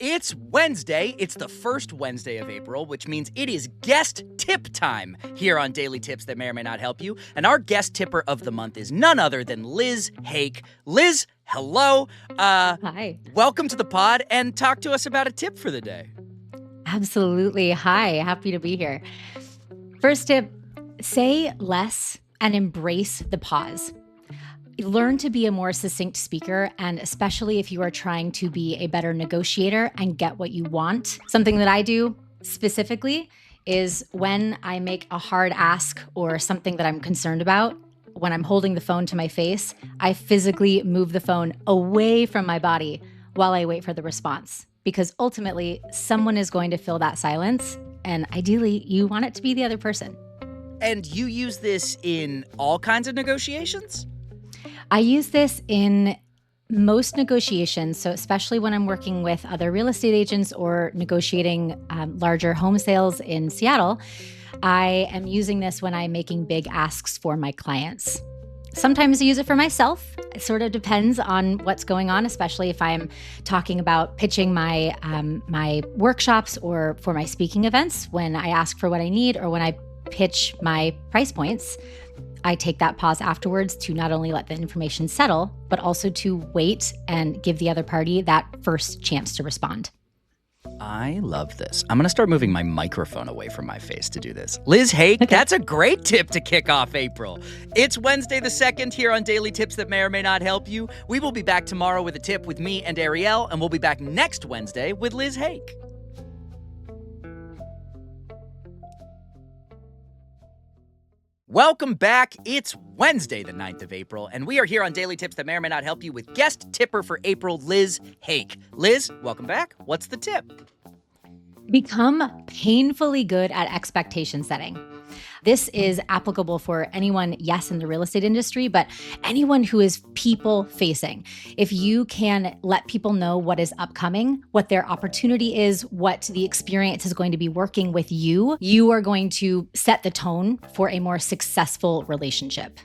It's Wednesday. It's the first Wednesday of April, which means it is guest tip time here on Daily Tips that may or may not help you. And our guest tipper of the month is none other than Liz Hake. Liz, hello. Hi. Welcome to the pod and talk to us about a tip for the day. Absolutely. Hi. Happy to be here. First tip, say less and embrace the pause. Learn to be a more succinct speaker, and especially if you are trying to be a better negotiator and get what you want. Something that I do specifically is when I make a hard ask or something that I'm concerned about, when I'm holding the phone to my face, I physically move the phone away from my body while I wait for the response. Because ultimately, someone is going to fill that silence, and ideally, you want it to be the other person. And you use this in all kinds of negotiations? I use this in most negotiations, so especially when I'm working with other real estate agents or negotiating larger home sales in Seattle. I am using this when I'm making big asks for my clients. Sometimes I use it for myself. It sort of depends on what's going on, especially if I'm talking about pitching my my workshops or for my speaking events. When I ask for what I need or when I pitch my price points, I take that pause afterwards to not only let the information settle, but also to wait and give the other party that first chance to respond. I love this. I'm going to start moving my microphone away from my face to do this. Liz Hake, That's a great tip to kick off April. It's Wednesday the 2nd here on Daily Tips that may or may not help you. We will be back tomorrow with a tip with me and Ariel, and we'll be back next Wednesday with Liz Hake. Welcome back. It's Wednesday, the 9th of April, and we are here on Daily Tips that may or may not help you with guest tipper for April, Liz Hake. Liz, welcome back. What's the tip? Become painfully good at expectation setting. This is applicable for anyone, yes, in the real estate industry, but anyone who is people facing. If you can let people know what is upcoming, what their opportunity is, what the experience is going to be working with you, you are going to set the tone for a more successful relationship.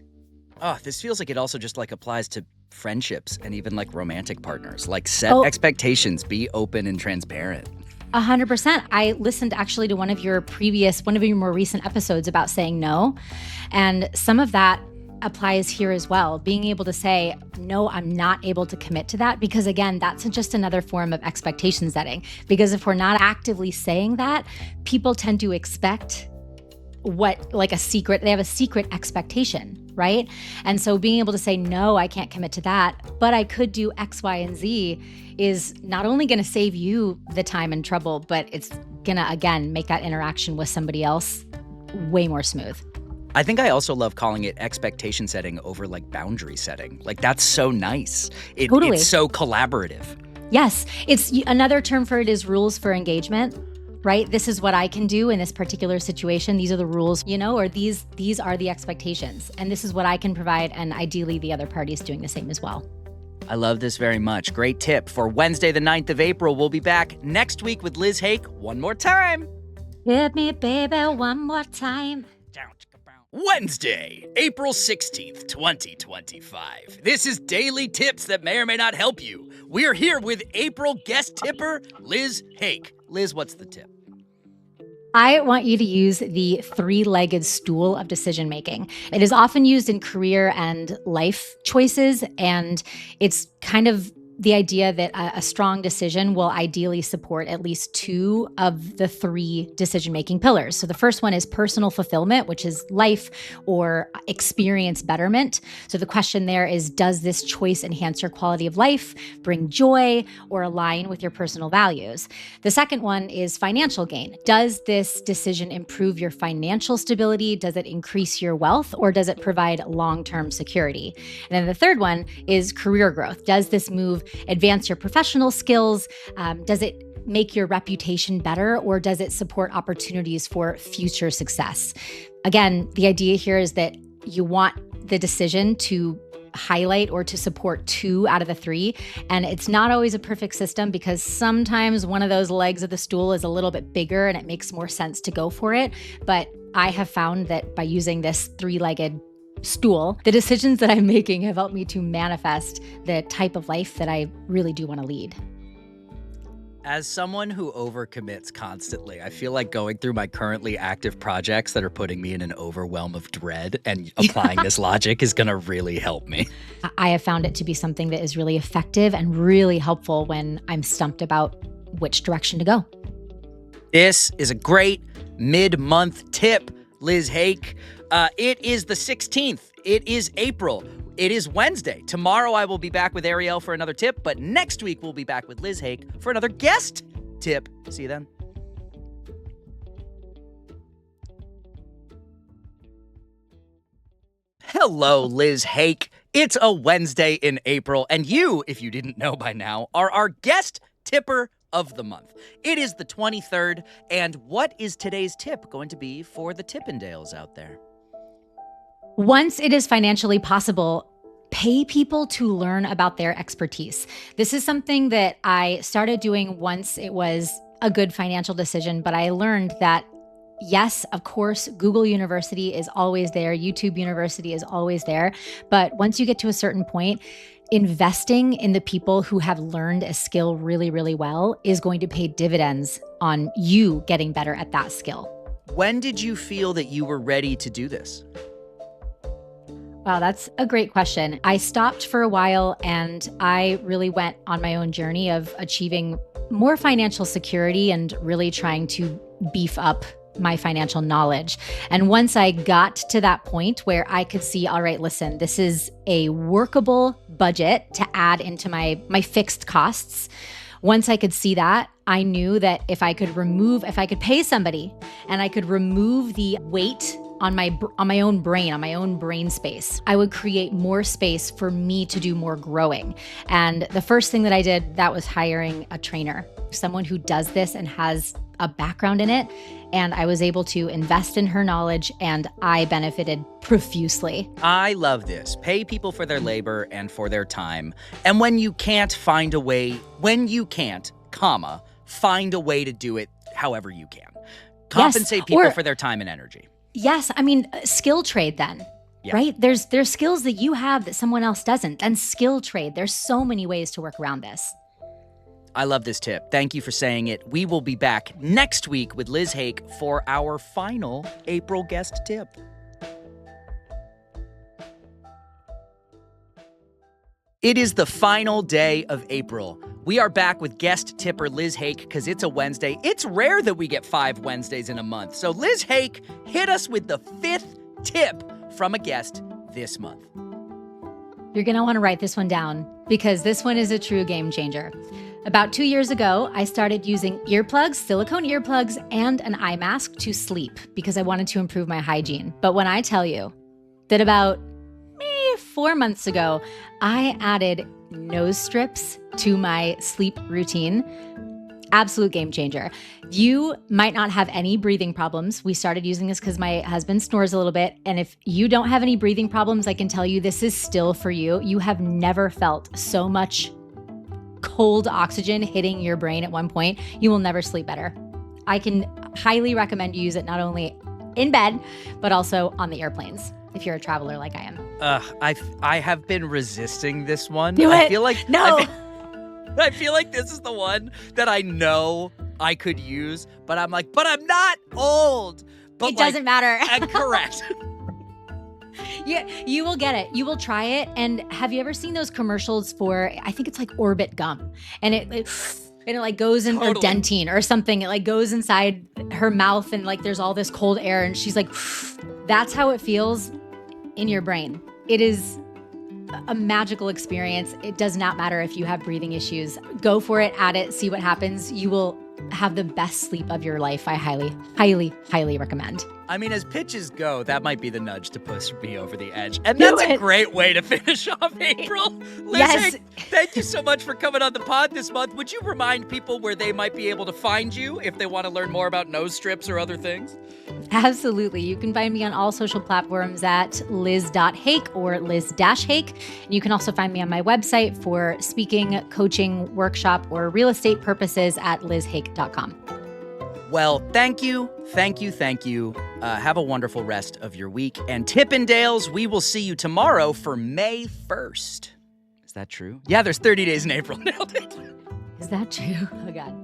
Oh, this feels like it also just applies to friendships and even romantic partners. Set expectations, be open and transparent. 100%. I listened actually to one of your more recent episodes about saying no. And some of that applies here as well. Being able to say, no, I'm not able to commit to that. Because again, that's just another form of expectation setting. Because if we're not actively saying that, people tend to expect they have a secret expectation, right? And so being able to say, no, I can't commit to that, but I could do X, Y, and Z is not only going to save you the time and trouble, but it's going to, again, make that interaction with somebody else way more smooth. I think I also love calling it expectation setting over boundary setting. That's so nice. Totally. It's so collaborative. Yes. It's another term for it is rules for engagement. Right? This is what I can do in this particular situation. These are the rules, or these are the expectations. And this is what I can provide. And ideally, the other party is doing the same as well. I love this very much. Great tip. For Wednesday, the 9th of April, we'll be back next week with Liz Hake one more time. Hit me, baby, one more time. Wednesday, April 16th, 2025. This is Daily Tips that may or may not help you. We're here with April guest tipper, Liz Hake. Liz, what's the tip? I want you to use the three-legged stool of decision-making. It is often used in career and life choices, and it's kind of the idea that a strong decision will ideally support at least two of the three decision-making pillars. So the first one is personal fulfillment, which is life or experience betterment. So the question there is, does this choice enhance your quality of life, bring joy, or align with your personal values? The second one is financial gain. Does this decision improve your financial stability? Does it increase your wealth, or does it provide long-term security? And then the third one is career growth. Does this move advance your professional skills? Does it make your reputation better, or does it support opportunities for future success? Again, the idea here is that you want the decision to highlight or to support two out of the three. And it's not always a perfect system because sometimes one of those legs of the stool is a little bit bigger and it makes more sense to go for it. But I have found that by using this three-legged stool, the decisions that I'm making have helped me to manifest the type of life that I really do want to lead. As someone who overcommits constantly, I feel like going through my currently active projects that are putting me in an overwhelm of dread and applying this logic is going to really help me. I have found it to be something that is really effective and really helpful when I'm stumped about which direction to go. This is a great mid-month tip, Liz Hake. It is the 16th. It is April. It is Wednesday. Tomorrow I will be back with Ariel for another tip, but next week we'll be back with Liz Hake for another guest tip. See you then. Hello, Liz Hake. It's a Wednesday in April, and you, if you didn't know by now, are our guest tipper of the month. It is the 23rd, and what is today's tip going to be for the Tippendales out there? Once it is financially possible, pay people to learn about their expertise. This is something that I started doing once it was a good financial decision, but I learned that yes, of course, Google University is always there. YouTube University is always there. But once you get to a certain point, investing in the people who have learned a skill really, really well is going to pay dividends on you getting better at that skill. When did you feel that you were ready to do this? Wow, that's a great question. I stopped for a while and I really went on my own journey of achieving more financial security and really trying to beef up my financial knowledge. And once I got to that point where I could see, all right, listen, this is a workable budget to add into my fixed costs. Once I could see that, I knew that if I could pay somebody and I could remove the weight on my own brain space, I would create more space for me to do more growing. And the first thing that I did, that was hiring a trainer, someone who does this and has a background in it. And I was able to invest in her knowledge and I benefited profusely. I love this. Pay people for their labor and for their time. And when you can't, find a way to do it however you can. Compensate people for their time and energy. Yes, I mean, skill trade then, right? There's skills that you have that someone else doesn't, and skill trade. There's so many ways to work around this. I love this tip. Thank you for saying it. We will be back next week with Liz Hake for our final April guest tip. It is the final day of April. We are back with guest tipper Liz Hake because it's a Wednesday. It's rare that we get 5 Wednesdays in a month. So Liz Hake, hit us with the 5th tip from a guest this month. You're going to want to write this one down because this one is a true game changer. About 2 years ago, I started using earplugs, silicone earplugs, and an eye mask to sleep because I wanted to improve my hygiene. But when I tell you that about 4 months ago, I added nose strips to my sleep routine. Absolute game changer. You might not have any breathing problems. We started using this because my husband snores a little bit. And if you don't have any breathing problems, I can tell you this is still for you. You have never felt so much cold oxygen hitting your brain at one point. You will never sleep better. I can highly recommend you use it not only in bed, but also on the airplanes if you're a traveler like I am. I have been resisting this one. Do it. I feel like no. I feel like this is the one that I know I could use, but I'm like, but I'm not old. But it doesn't matter. Correct. Yeah, you will get it. You will try it. And have you ever seen those commercials for, I think it's like Orbit gum, and it like goes in, or Dentine or something. It like goes inside her mouth and like there's all this cold air and she's like, that's how it feels in your brain. It is a magical experience. It does not matter if you have breathing issues. Go for it, add it, see what happens. You will have the best sleep of your life. I highly, highly, highly recommend. I mean, as pitches go, that might be the nudge to push me over the edge. And that's a great way to finish off April. Liz Hake, thank you so much for coming on the pod this month. Would you remind people where they might be able to find you if they want to learn more about nose strips or other things? Absolutely. You can find me on all social platforms at liz.hake or liz-hake. And you can also find me on my website for speaking, coaching, workshop, or real estate purposes at lizhake.com. Well, thank you. Have a wonderful rest of your week. And Tippendales, we will see you tomorrow for May 1st. Is that true? Yeah, there's 30 days in April. Nailed it. Is that true? Oh, God.